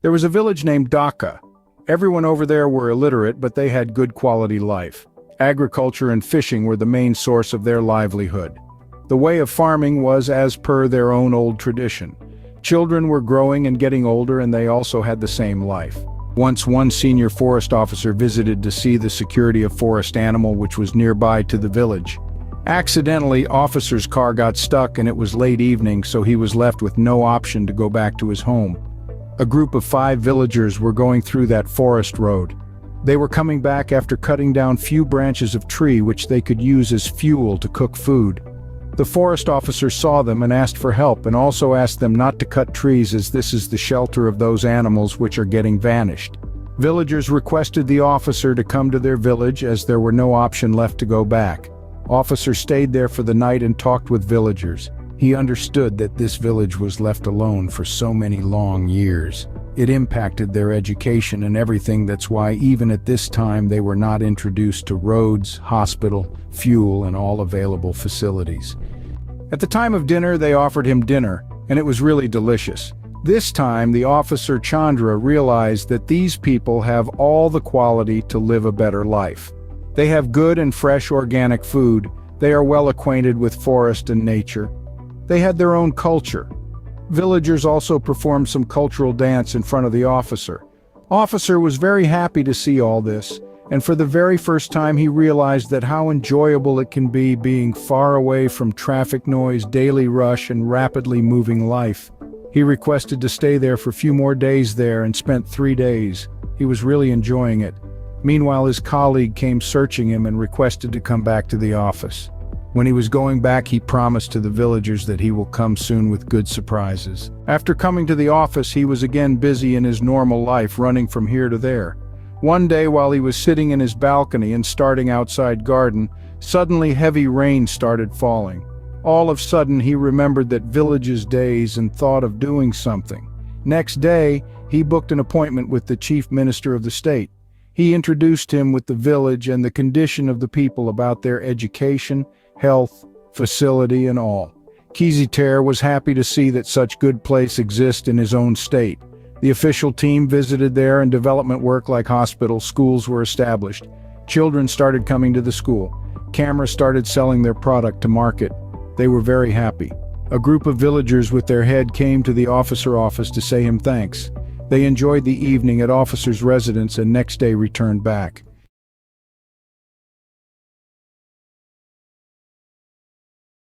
There was a village named Dhaka. Everyone over there were illiterate, but they had good quality life. Agriculture and fishing were the main source of their livelihood. The way of farming was as per their own old tradition. Children were growing and getting older, and they also had the same life. Once one senior forest officer visited to see the security of forest animal which was nearby to the village. Accidentally, officer's car got stuck and it was late evening, so he was left with no option to go back to his home. A group of 5 villagers were going through that forest road. They were coming back after cutting down few branches of tree which they could use as fuel to cook food. The forest officer saw them and asked for help, and also asked them not to cut trees as this is the shelter of those animals which are getting vanished. Villagers requested the officer to come to their village as there were no option left to go back. Officer stayed there for the night and talked with villagers. He understood that this village was left alone for so many long years. It impacted their education and everything. That's why even at this time they were not introduced to roads, hospital, fuel, and all available facilities. At the time of dinner, they offered him dinner, and it was really delicious. This time, the officer Chandra realized that these people have all the quality to live a better life. They have good and fresh organic food. They are well acquainted with forest and nature. They had their own culture. Villagers also performed some cultural dance in front of the officer. Officer was very happy to see all this, and for the very first time he realized that how enjoyable it can be being far away from traffic noise, daily rush, and rapidly moving life. He requested to stay there for a few more days there and spent 3 days. He was really enjoying it. Meanwhile, his colleague came searching him and requested to come back to the office. When he was going back, he promised to the villagers that he will come soon with good surprises. After coming to the office, he was again busy in his normal life, running from here to there. One day, while he was sitting in his balcony and starting outside garden, suddenly heavy rain started falling. All of a sudden, he remembered that village's days and thought of doing something. Next day, he booked an appointment with the chief minister of the state. He introduced him with the village and the condition of the people about their education, health, facility, and all. Kiziter was happy to see that such good place exists in his own state. The official team visited there and development work like hospitals, schools were established. Children started coming to the school. Cameras started selling their product to market. They were very happy. A group of villagers with their head came to the officer office to say him thanks. They enjoyed the evening at officer's residence and next day returned back.